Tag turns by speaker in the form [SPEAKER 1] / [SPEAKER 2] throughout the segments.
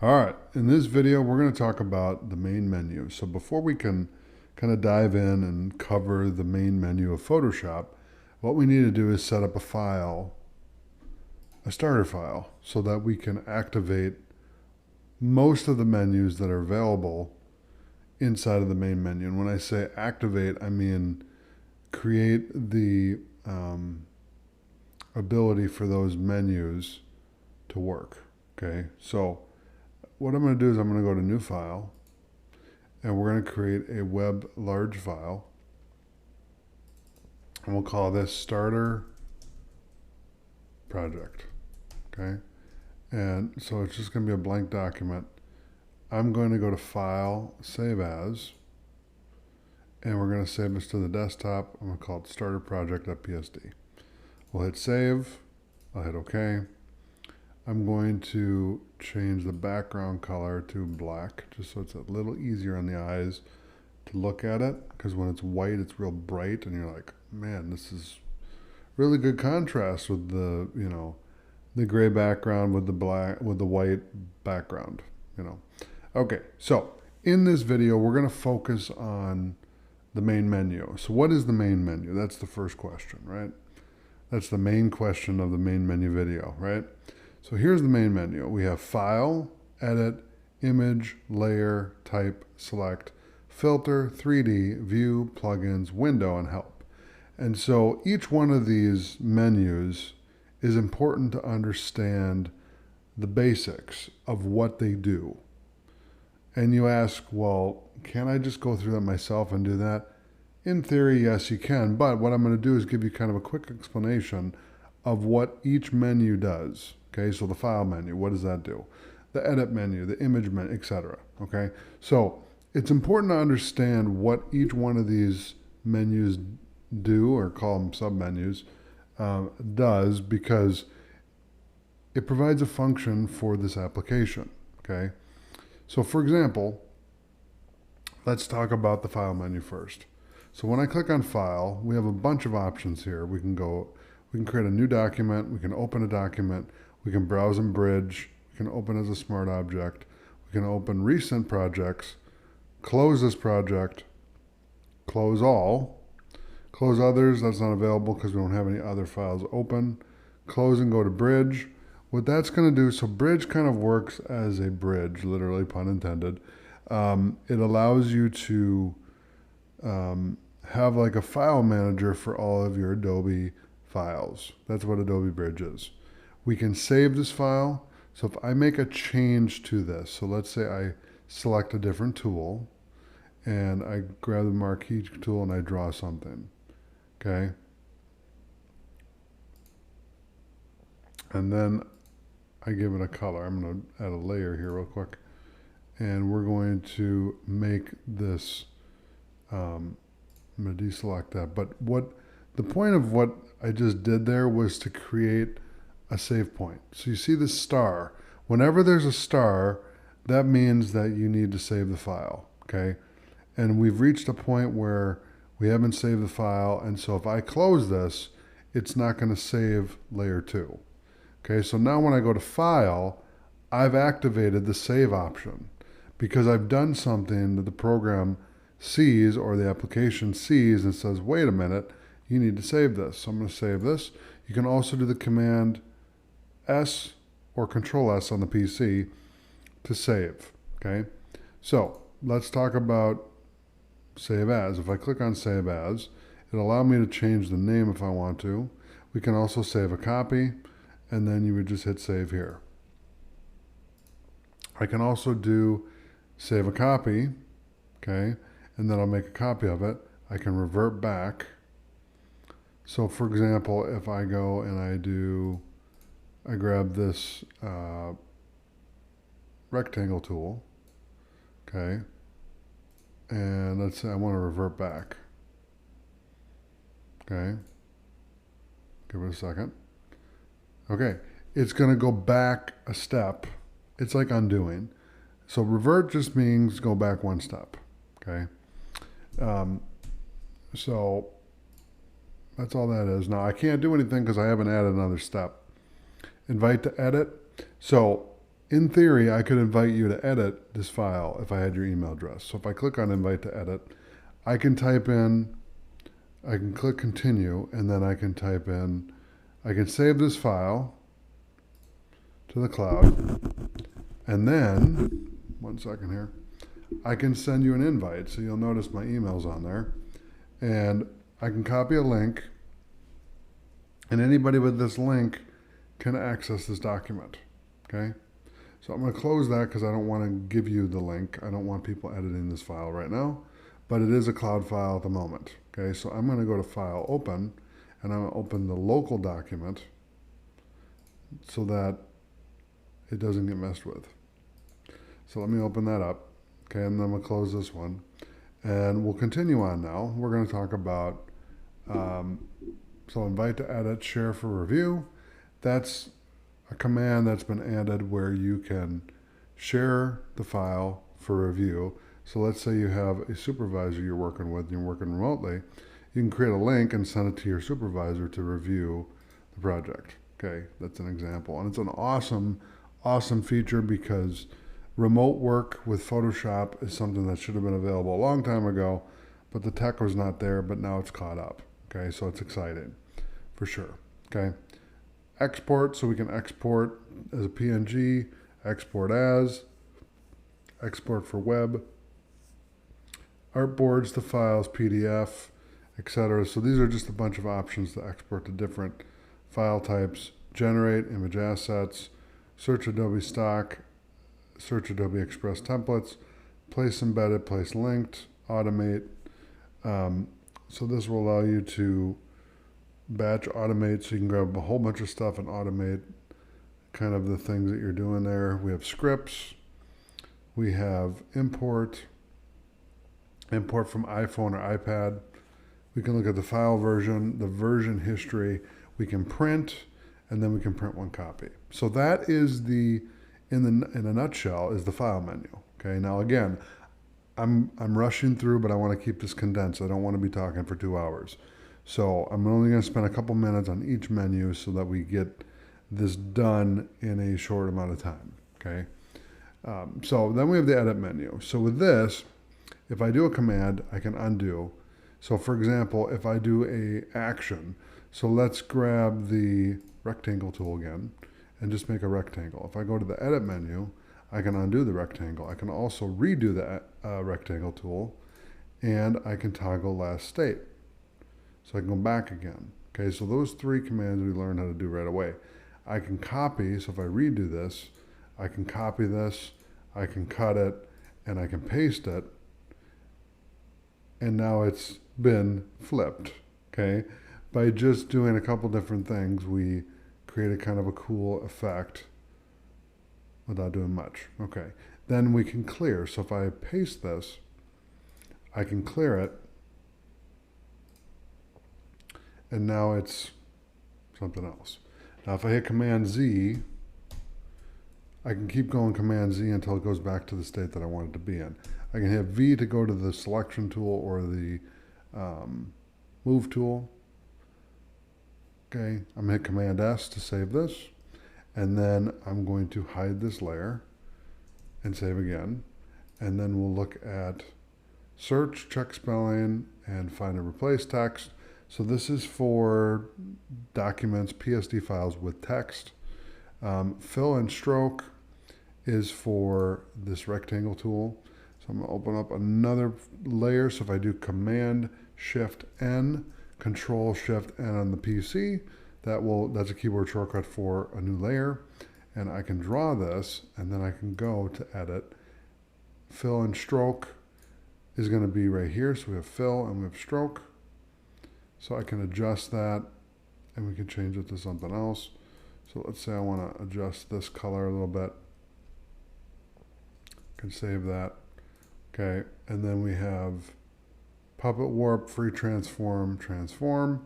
[SPEAKER 1] All right, in this video, we're going to talk about the main menu. So before we can kind of dive in and cover the main menu of Photoshop, what we need to do is set up a file, a starter file, so that we can activate most of the menus that are available inside of the main menu. And when I say activate, I mean create the ability for those menus to work. Okay, so what I'm going to do is I'm going to go to New File, and we're going to create a web large file, and we'll call this Starter Project. Okay, and so it's just going to be a blank document. I'm going to go to File, Save As, and we're going to save this to the desktop. I'm going to call it Starter Project.psd. We'll hit Save. I'll hit OK. I'm going to change the background color to black, just so it's a little easier on the eyes to look at it, because when it's white, it's real bright, and you're like, man, this is really good contrast with the, the gray background with the black, with the white background, Okay, so in this video, we're going to focus on the main menu. So what is the main menu? That's the first question, right? That's the main question of the main menu video, right? So here's the main menu. We have File, Edit, Image, Layer, Type, Select, Filter, 3D, View, Plugins, Window, and Help. And so each one of these menus is important to understand the basics of what they do. And you ask, well, can I just go through that myself and do that? In theory, yes, you can. But what I'm going to do is give you kind of a quick explanation of what each menu does. Okay, so the file menu, what does that do? The edit menu, the image menu, etc. Okay, so it's important to understand what each one of these menus do, or call them submenus, does, because it provides a function for this application. Okay, so for example, let's talk about the file menu first. So when I click on File, we have a bunch of options here. We can create a new document, we can open a document, we can browse and bridge, we can open as a smart object, we can open recent projects, close this project, close all, close others, that's not available because we don't have any other files open, close and go to bridge. What that's going to do, so bridge kind of works as a bridge, literally, pun intended. It allows you to have like a file manager for all of your Adobe files. That's what Adobe Bridge is. We can save this file. So if I make a change to this, so let's say I select a different tool and I grab the marquee tool and I draw something, okay? And then I give it a color. I'm going to add a layer here real quick. And we're going to make this, I'm going to deselect that. But the point of what I just did there was to create a save point. So you see this star. Whenever there's a star, that means that you need to save the file, okay? And we've reached a point where we haven't saved the file, and so if I close this, it's not going to save layer 2. Okay, so now when I go to File, I've activated the save option because I've done something that the program sees, or the application sees, and says, wait a minute, you need to save this. So I'm going to save this. You can also do the Command S or Control S on the PC to save. Okay, so let's talk about Save As. If I click on Save As, it'll allow me to change the name if I want to. We can also save a copy, and then you would just hit Save here. I can also do Save a copy, okay, and then I'll make a copy of it. I can revert back. So for example, if I go and I grab this rectangle tool, okay, and let's say I want to revert back, okay, give it a second. Okay, it's going to go back a step. It's like undoing. So revert just means go back one step, okay? So that's all that is. Now I can't do anything because I haven't added another step. Invite to edit. So in theory, I could invite you to edit this file if I had your email address. So if I click on invite to edit, I can type in, I can click continue, and then I can type in, I can save this file to the cloud, and then, one second here, I can send you an invite. So you'll notice my email's on there, and I can copy a link, and anybody with this link can access this document, okay? So I'm going to close that because I don't want to give you the link. I don't want people editing this file right now, but it is a cloud file at the moment, okay? So I'm going to go to File, Open, and I'm going to open the local document so that it doesn't get messed with. So let me open that up, okay, and then I'm going to close this one. And we'll continue on now. We're going to talk about, so invite to edit, share for review. That's a command that's been added where you can share the file for review. So let's say you have a supervisor you're working with and you're working remotely. You can create a link and send it to your supervisor to review the project. Okay, that's an example. And it's an awesome, awesome feature because remote work with Photoshop is something that should have been available a long time ago, but the tech was not there, but now it's caught up. Okay, so it's exciting for sure. Okay, export, so we can export as a PNG, export as, export for web, artboards to files, PDF, etc. So these are just a bunch of options to export to different file types, generate image assets, search Adobe stock, search Adobe Express templates, place embedded, place linked, automate. So this will allow you to batch automate, so you can grab a whole bunch of stuff and automate kind of the things that you're doing there. We have scripts, we have import from iPhone or iPad. We can look at the file version, the version history. We can print, and then we can print one copy. So that is the, in a nutshell, is the file menu. Okay, now again, I'm rushing through, but I want to keep this condensed. I don't want to be talking for 2 hours. So I'm only going to spend a couple minutes on each menu so that we get this done in a short amount of time. Okay. So then we have the edit menu. So with this, if I do a command, I can undo. So for example, if I do a action, so let's grab the rectangle tool again and just make a rectangle. If I go to the edit menu, I can undo the rectangle. I can also redo the rectangle tool, and I can toggle last state. So I can go back again. Okay, so those 3 commands we learned how to do right away. I can copy, so if I redo this, I can copy this, I can cut it, and I can paste it, and now it's been flipped, okay? By just doing a couple different things, we created kind of a cool effect without doing much. Okay, then we can clear. So if I paste this, I can clear it, and now it's something else. Now if I hit Command Z, I can keep going Command Z until it goes back to the state that I want it to be in. I can hit V to go to the selection tool or the move tool. Okay, I'm going to hit Command S to save this, and then I'm going to hide this layer and save again, and then we'll look at search, check spelling, and find and replace text. So this is for documents, PSD files with text. Fill and stroke is for this rectangle tool. So I'm going to open up another layer. So if I do Command Shift N, Control Shift N on the PC, that's a keyboard shortcut for a new layer. And I can draw this, and then I can go to Edit. Fill and stroke is going to be right here. So we have fill and we have stroke. So I can adjust that, and we can change it to something else. So let's say I want to adjust this color a little bit. I can save that. Okay, and then we have puppet warp, free transform, transform.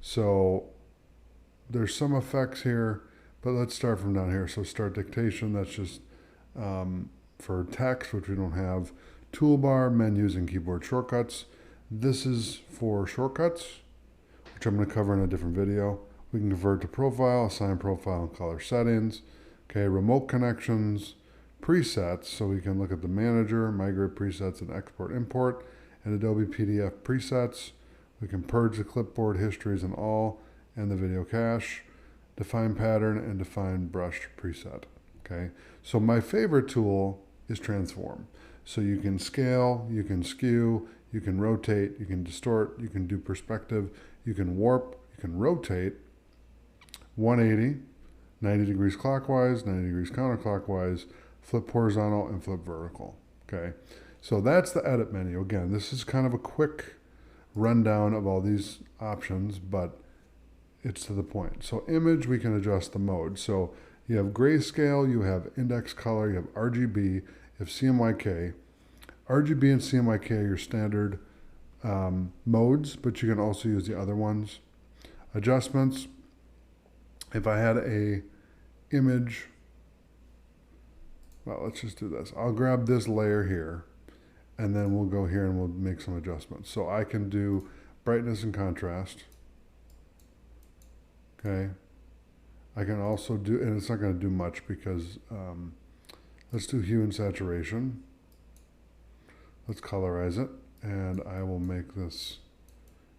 [SPEAKER 1] So there's some effects here, but let's start from down here. So start dictation, that's just for text, which we don't have. Toolbar, menus, and keyboard shortcuts. This is for shortcuts, which I'm going to cover in a different video. We can convert to profile, assign profile and color settings, Okay, remote connections, presets, so we can look at the manager, migrate presets and export import, and Adobe PDF presets. We can purge the clipboard histories and all, and the video cache, define pattern, and define brush preset. Okay, so my favorite tool is transform. So you can scale, you can skew, you can rotate, you can distort, you can do perspective, you can warp, you can rotate 180, 90 degrees clockwise, 90 degrees counterclockwise, flip horizontal, and flip vertical. Okay, so that's the edit menu. Again, this is kind of a quick rundown of all these options, but it's to the point. So image, we can adjust the mode. So you have grayscale, you have index color, you have RGB, you have CMYK. RGB and CMYK are your standard modes, but you can also use the other ones. Adjustments, if I had a image, well, let's just do this. I'll grab this layer here, and then we'll go here and we'll make some adjustments. So I can do brightness and contrast. Okay. I can also do, and it's not going to do much because, let's do hue and saturation. Let's colorize it, and I will make this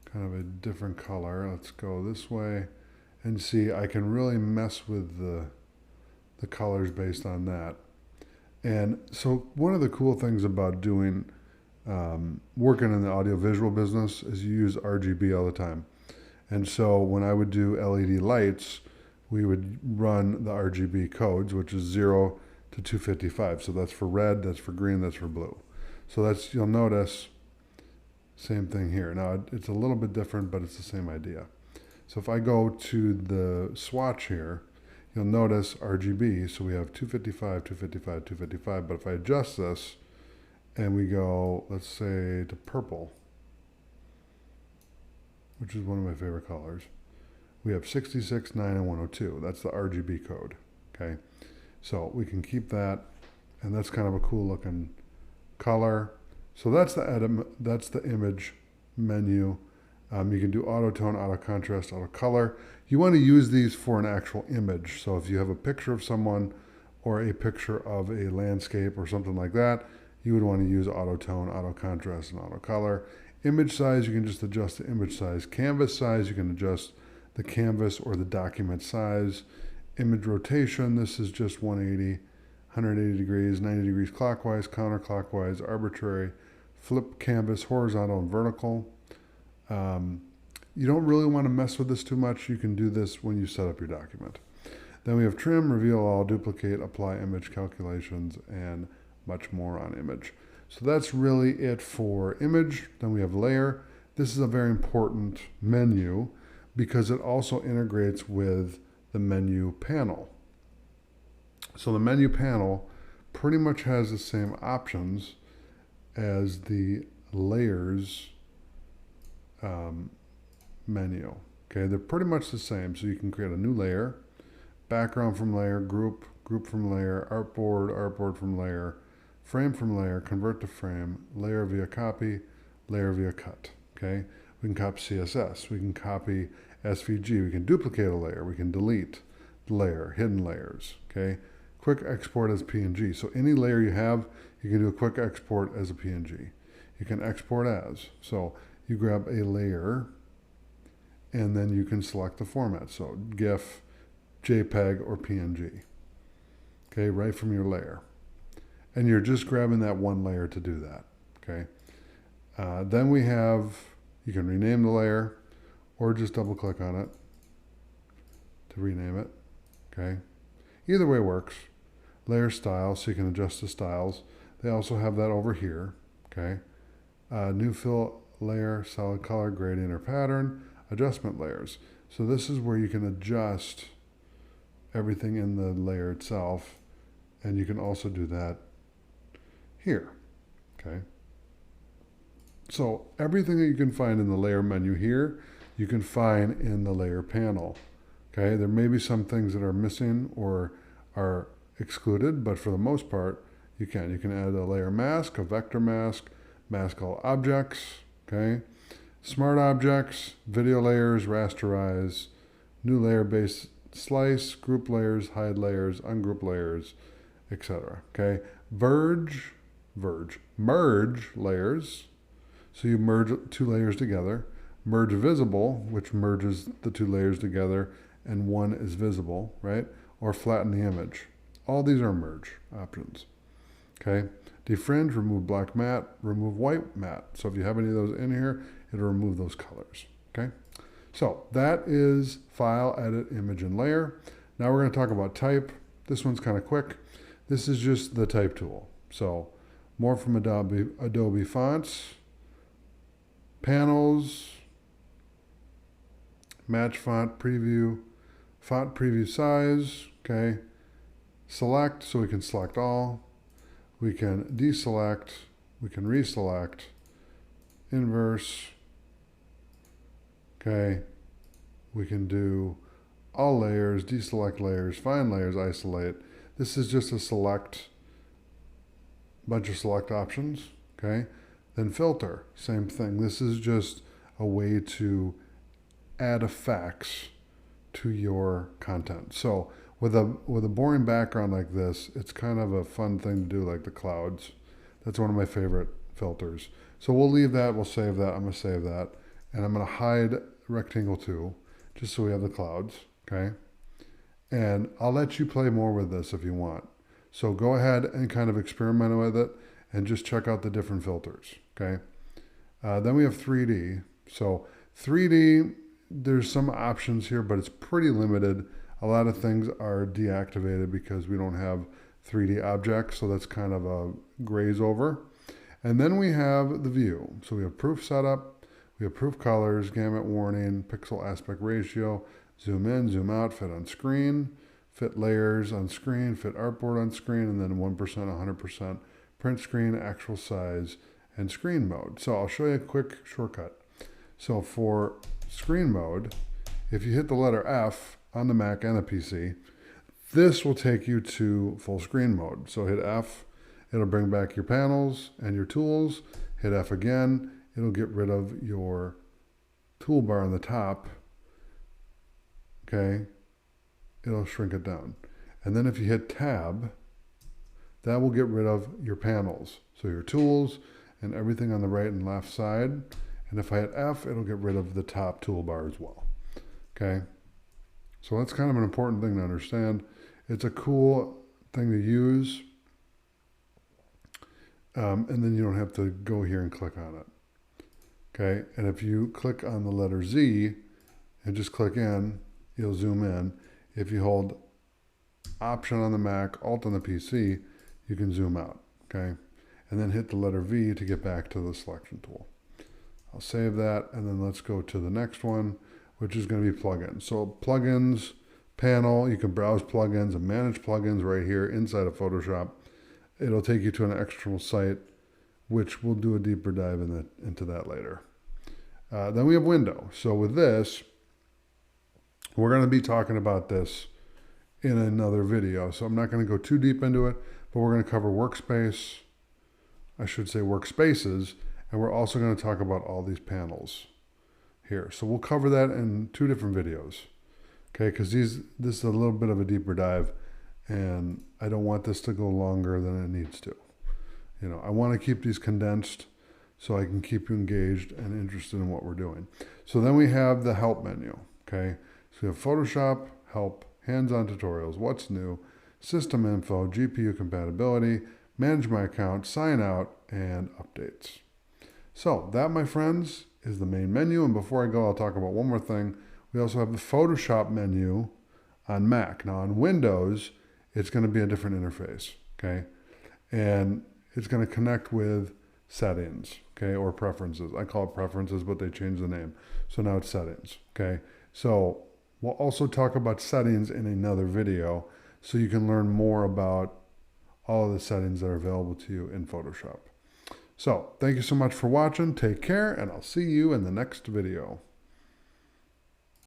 [SPEAKER 1] kind of a different color. Let's go this way, and see, I can really mess with the colors based on that. And so one of the cool things about doing, working in the audiovisual business is you use RGB all the time. And so when I would do LED lights, we would run the RGB codes, which is 0 to 255. So that's for red, that's for green, that's for blue. So that's, you'll notice, same thing here. Now it's a little bit different, but it's the same idea. So if I go to the swatch here, you'll notice RGB. So we have 255, 255, 255. But if I adjust this and we go, let's say, to purple, which is one of my favorite colors, we have 66, 9, and 102. That's the RGB code. Okay, so we can keep that, and that's kind of a cool looking color. So that's the edit, that's the image menu. You can do auto tone, auto contrast, auto color. You want to use these for an actual image. So if you have a picture of someone or a picture of a landscape or something like that, you would want to use auto tone, auto contrast, and auto color. Image size, you can just adjust the image size. Canvas size, you can adjust the canvas or the document size. Image rotation, this is just 180, 180 degrees, 90 degrees clockwise, counterclockwise, arbitrary. Flip canvas, horizontal and vertical. You don't really want to mess with this too much. You can do this when you set up your document. Then we have trim, reveal all, duplicate, apply image calculations, and much more on image. So that's really it for image. Then we have layer. This is a very important menu because it also integrates with the menu panel. So the menu panel pretty much has the same options as the layers menu. Okay, they're pretty much the same. So you can create a new layer, background from layer, group from layer, artboard from layer, frame from layer, convert to frame, layer via copy, layer via cut. Okay, we can copy CSS, we can copy SVG, we can duplicate a layer, we can delete the layer, hidden layers. Okay, quick export as PNG. So any layer you have, you can do a quick export as a PNG. You can export as. So you grab a layer and then you can select the format. So GIF, JPEG, or PNG. Okay, right from your layer. And you're just grabbing that one layer to do that. Okay. Then we have, you can rename the layer or just double click on it to rename it. Okay. Either way works. Layer style, so you can adjust the styles. They also have that over here. Okay. New fill layer, solid color, gradient or pattern, adjustment layers. So this is where you can adjust everything in the layer itself, and you can also do that here. Okay. So everything that you can find in the layer menu here, you can find in the layer panel. Okay. There may be some things that are missing or are excluded, but for the most part, you can. You can add a layer mask, a vector mask, mask all objects. Okay. Smart objects, video layers, rasterize, new layer based slice, group layers, hide layers, ungroup layers, etc. Okay, merge layers. So you merge two layers together. Merge visible, which merges the two layers together and one is visible, right? Or flatten the image. All these are merge options. Okay. Defringe, remove black matte, remove white matte. So if you have any of those in here, it'll remove those colors. Okay. So that is File, Edit, Image, and Layer. Now we're going to talk about type. This one's kind of quick. This is just the type tool. So more from Adobe Fonts, Panels, Match Font Preview, Font Preview Size, okay. Select, so we can select all. We can deselect, we can reselect, inverse, okay. We can do all layers, deselect layers, find layers, isolate. This is just a select, bunch of select options, okay. Then filter, same thing. This is just a way to add effects to your content. So with a boring background like this, it's kind of a fun thing to do, like the clouds. That's one of my favorite filters. So we'll leave that, we'll save that, I'm gonna save that. And I'm gonna hide rectangle 2, just so we have the clouds, okay? And I'll let you play more with this if you want. So go ahead and kind of experiment with it and just check out the different filters, okay? Then we have 3D. So 3D, there's some options here, but it's pretty limited. A lot of things are deactivated because we don't have 3D objects, so that's kind of a graze over. And then we have the view. So we have proof setup, we have proof colors, gamut warning, pixel aspect ratio, zoom in, zoom out, fit on screen, fit layers on screen, fit artboard on screen, and then 1%, 100%, print screen, actual size, and screen mode. So I'll show you a quick shortcut. So for screen mode, if you hit the letter F on the Mac and the PC, this will take you to full screen mode. So hit F, it'll bring back your panels and your tools. Hit F again, it'll get rid of your toolbar on the top. Okay, it'll shrink it down. And then if you hit Tab, that will get rid of your panels. So your tools and everything on the right and left side. And if I hit F, it'll get rid of the top toolbar as well. Okay, so that's kind of an important thing to understand. It's a cool thing to use. And then you don't have to go here and click on it. Okay, and if you click on the letter Z and just click in, you'll zoom in. If you hold Option on the Mac, Alt on the PC, you can zoom out, okay? And then hit the letter V to get back to the selection tool. I'll save that, and then let's go to the next one, which is going to be plugins. So plugins panel, you can browse plugins and manage plugins right here inside of Photoshop. It'll take you to an external site, which we'll do a deeper dive into that later. Then we have window. So with this, we're going to be talking about this in another video. So I'm not going to go too deep into it, but we're going to cover workspace, I should say workspaces, and we're also going to talk about all these panels here. So we'll cover that in 2 different videos, okay? Because this is a little bit of a deeper dive, and I don't want this to go longer than it needs to. You know, I want to keep these condensed so I can keep you engaged and interested in what we're doing. So then we have the help menu, okay? So we have Photoshop, help, hands-on tutorials, what's new, system info, GPU compatibility, manage my account, sign out, and updates. So that, my friends, is the main menu. And before I go, I'll talk about one more thing. We also have the Photoshop menu on Mac. Now on Windows, it's going to be a different interface, okay? And it's going to connect with settings, okay, or preferences. I call it preferences, but they changed the name. So now it's settings, okay? So we'll also talk about settings in another video so you can learn more about all of the settings that are available to you in Photoshop. So thank you so much for watching. Take care, and I'll see you in the next video.